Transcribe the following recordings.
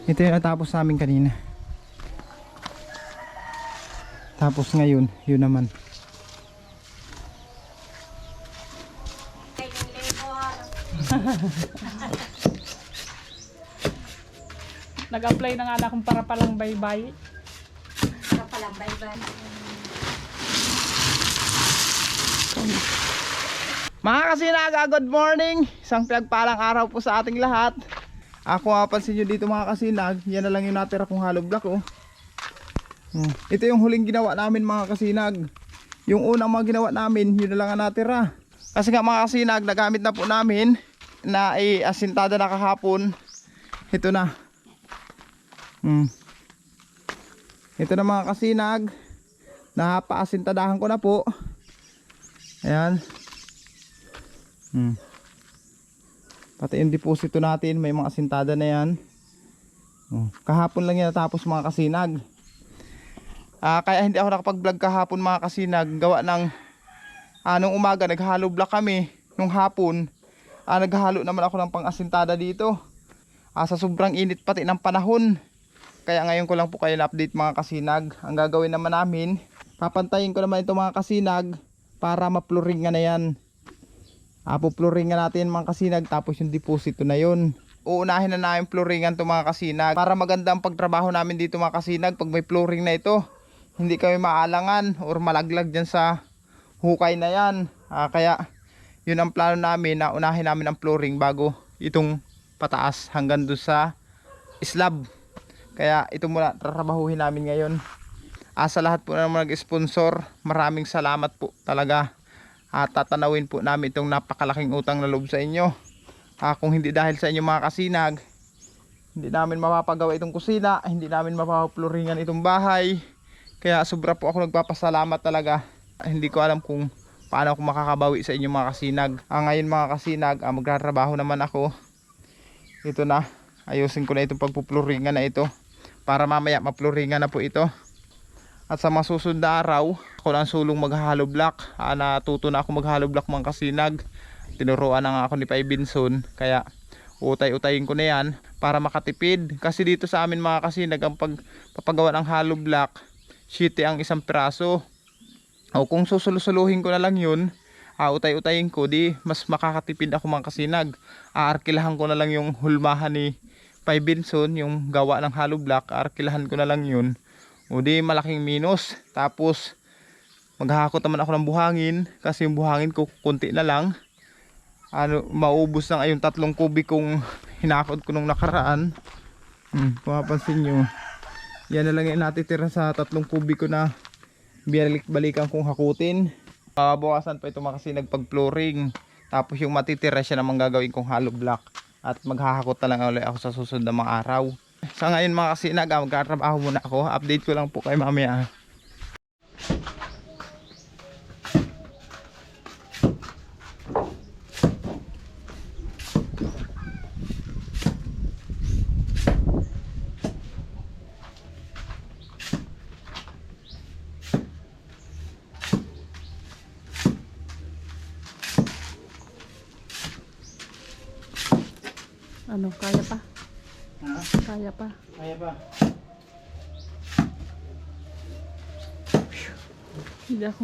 Ito yung natapos namin kanina. Tapos ngayon, yun naman. Nag-apply na nga na akong para palang baybay. Para palang baybay. Mga kasinaga, good morning! Isang pinagpalang araw po sa ating lahat. Ako mapapansin nyo dito mga kasinag, yan na lang yung natira kong hollow block oh. Ito yung huling ginawa namin mga kasinag. Yung unang mga ginawa namin, yun na lang ang natira. Kasi nga mga kasinag, nagamit na po namin na asintada na kahapon. Ito na. Ito na mga kasinag, napaasintadahan ko na po. Ayan. Pati yung deposito natin, may mga asintada na yan. Kahapon lang yan natapos mga kasinag. Kaya hindi ako nakapag-vlog kahapon mga kasinag. Gawa ng nung umaga naghalo block kami. Nung hapon naghalo naman ako ng pang-asintada dito. Sa sobrang init pati ng panahon. Kaya ngayon ko lang po kayo na-update mga kasinag. Ang gagawin naman namin, papantayin ko naman ito mga kasinag para ma-floringan na yan. Pupluringan natin mga kasinag, tapos yung deposito na yun. Uunahin na namin floringan to mga kasinag para maganda ang pagtrabaho namin dito mga kasinag. Pag may flooring na ito, hindi kami maalangan or malaglag dyan sa hukay na yan. Kaya yun ang plano namin, na unahin namin ang flooring bago itong pataas hanggang doon sa slab. Kaya ito muna trabahuhin namin ngayon. Sa lahat po na nag-sponsor, maraming salamat po talaga. Tatanawin po namin itong napakalaking utang na loob sa inyo. Kung hindi dahil sa inyo mga kasinag, hindi namin mapapagawa itong kusina, hindi namin mapapapluringan itong bahay. Kaya sobra po ako nagpapasalamat talaga. Hindi ko alam kung paano ako makakabawi sa inyo mga kasinag. Ngayon mga kasinag, magtatrabaho naman ako. Ito na, ayusin ko na itong pagpupluringan na ito para mamaya mapluringan na po ito. At sa mga susunod na araw, ako lang sulong mag-hollow block. Natuto na ako mag-hollow block mga kasinag. Tinuruan na nga ako ni Pai Binson. Kaya utay-utayin ko na yan para makatipid. Kasi dito sa amin mga kasinag, ang pagpapagawa ng hollow block, 7 ang isang piraso. Kung susulusuluhin ko na lang yun, utay-utayin ko, di mas makakatipid ako mga kasinag. Arkilahan ko na lang yung hulmahan ni Pai Binson, yung gawa ng hollow block. Arkilahan ko na lang yun. O di malaking minus. Tapos maghahakot naman ako ng buhangin kasi yung buhangin ko kunti na lang. Maubos na yung 3 kubikong hinakot ko nung nakaraan. Kung mapansin nyo, yan na lang yung natitira sa 3 kubiko na balik-balikan kong hakutin. Bukasan pa ito kasi nagpag-flooring. Tapos yung matitira siya namang gagawin kong hollow block. At maghahakot na lang ulit ako sa susunod na mga araw. Sa ngayon mga kasinag, magkatrabaho muna ako. Update ko lang po kayo mamaya. Ano, kaya pa? Kaya pa. Kaya ba? Hindi ako.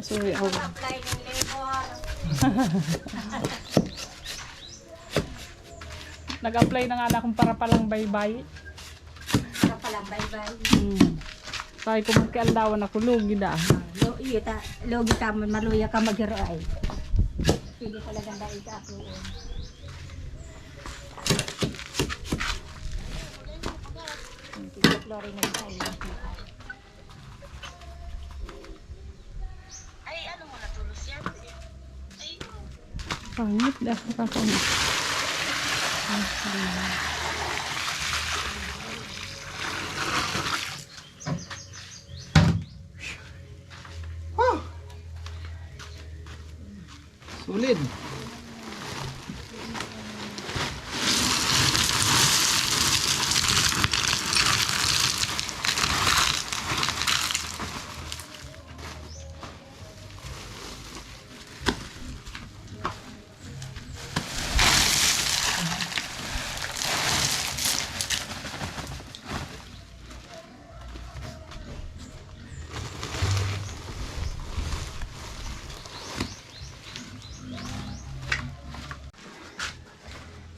Sorry ako. Apply ng labor. Nag-apply na nga na akong para palang baybay. Para palang baybay. Kaya ko magkiandawan ako, lugi da. Logi ka, maluya ka maghiro ay. Sige talagang dahil ka ako. Sige, flooring na tayo. Ay, ano mo natulos yan? Ay, Pangit, ako kakangit. Sulit.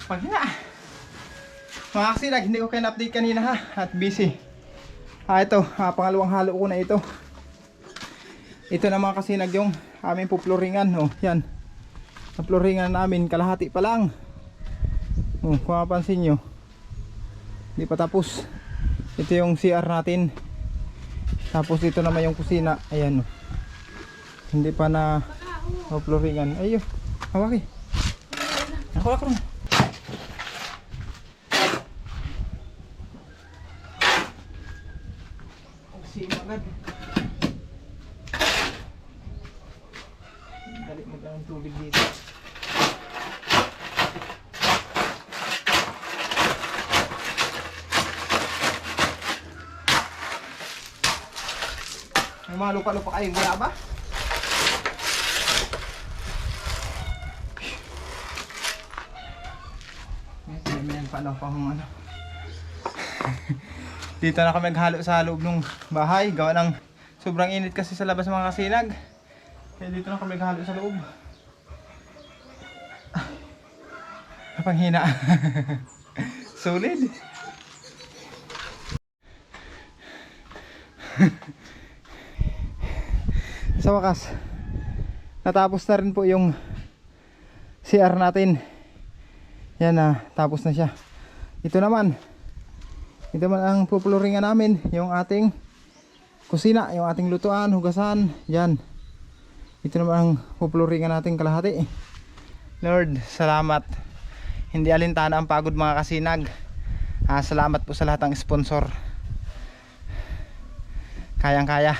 Paghina. Mga kasinag, hindi ko kayo na-update kanina ha. At busy. Ito, pangalawang halo ko na ito. Ito na mga kasinag yung aming pupluringan. Oh, yan. Napluringan namin, kalahati pa lang. Oh, kung mapansin nyo, hindi pa tapos. Ito yung CR natin. Tapos ito naman yung kusina. Ayan. Oh. Hindi pa na pupluringan. Ayun, hawaki. Ako lang. Agad. Dali mo lang ang tubig dito. May mga lupa-lupa kayo, wala ba? Yan, paano pa kung ano. Dito na kami naghalo sa loob ng bahay. Gawa ng sobrang init kasi sa labas mga kasinag. Kaya dito na kami naghalo sa loob. Napanghina. Solid. Sa wakas, natapos na rin po yung CR natin. Yan na, tapos na siya. Ito naman ang pupluringan namin, yung ating kusina, yung ating lutuan, hugasan, yan. Ito naman ang pupluringan natin kalahati. Lord, salamat. Hindi alintana ang pagod mga kasinag. Salamat po sa lahat ng sponsor. Kayang-kaya.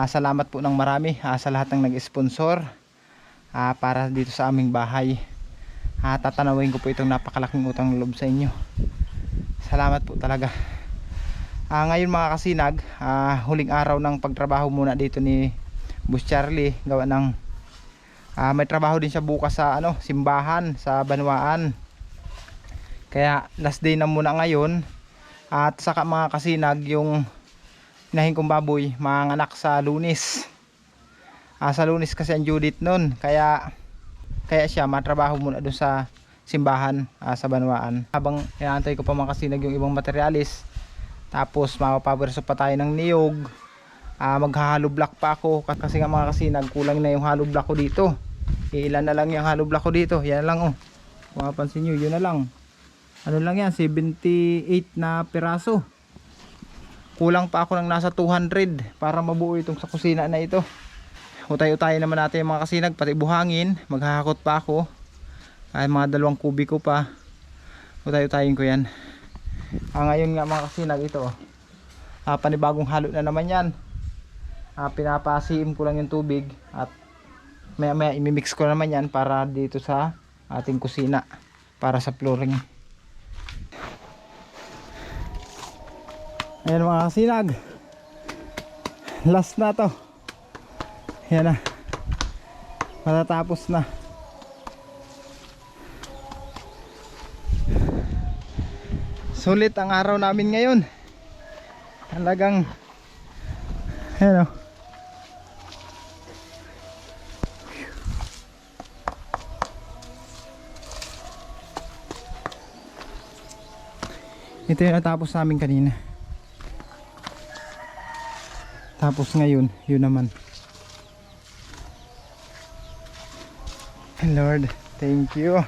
Salamat po ng marami sa lahat ng nag-sponsor para dito sa aming bahay. Tatanawin ko po itong napakalaking utang loob sa inyo. Salamat po talaga. Ngayon mga kasinag, huling araw ng pagtrabaho muna dito ni Boss Charlie. Gawa ng may trabaho din siya bukas sa simbahan sa Banwaan. Kaya last day na muna ngayon. At saka mga kasinag, yung inahin kong baboy manganak sa Lunes. Sa Lunes kasi ang due date nun. Kaya siya matrabaho muna doon sa simbahan sa Banwaan. Habang inaantay ko pa mga kasinag yung ibang materialis, tapos mapapawerso pa tayo ng niyog. Maghahalo block pa ako kasi nga mga kasinag, kulang na yung halo block ko dito. Ilan na lang yung halo block ko dito. Yan lang oh. Kung mapansin nyo, yun na lang. Ano lang yan, 78 na piraso. Kulang pa ako ng nasa 200 para mabuo itong sa kusina na ito. Utay-utay naman natin yung mga kasinag, pati buhangin. Maghahakot pa ako. Ay mga 2 kubiko pa. Utay-utayin ko yan. Ngayon nga mga kasinag, ito panibagong halo na naman yan. Pinapasiim ko lang yung tubig at maya maya imimix ko naman yan para dito sa ating kusina, para sa flooring. Ayan mga kasinag, last na to. Yan na, matatapos na. Sulit ang araw namin ngayon. Talagang ayan o. Ito yung natapos namin kanina. Tapos ngayon, yun naman. Lord, thank you.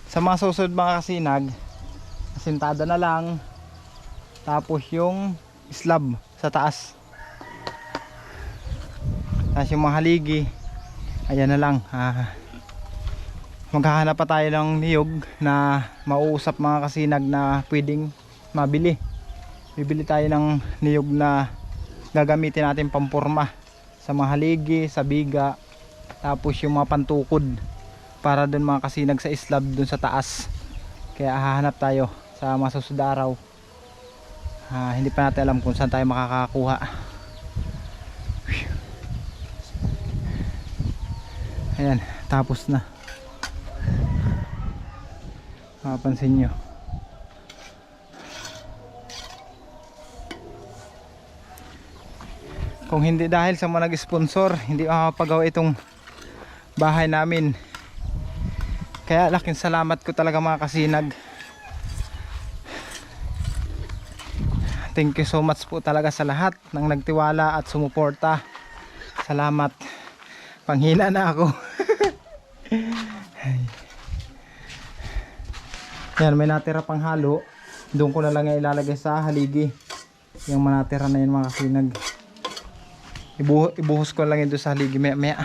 Sa mga susunod mga kasinag, asintada na lang. Tapos yung slab sa taas. Tapos yung mga haligi, ayan na lang. Maghahanap pa tayo ng niyog na mauusap mga kasinag na pwedeng mabili. Bibili tayo ng niyog na gagamitin natin pampurma sa mga haligi, sa biga. Tapos yung mga pantukod para dun mga kasinag sa slab dun sa taas. Kaya hahanap tayo sa mga susunod araw. Hindi pa natin alam kung saan tayo makakakuha. Ayan, tapos na. Mapapansin nyo. Kung hindi dahil sa mga nag-sponsor, hindi makapagawa itong bahay namin. Kaya laking salamat ko talaga mga kasinag. Thank you so much po talaga sa lahat ng nagtiwala at sumuporta. Salamat. Panghina na ako. Yan, may natira pang halo. Doon ko na lang ilalagay sa haligi. Yung manatira na yun mga kasinag. Ibuhos ko lang yun doon sa haligi maya maya.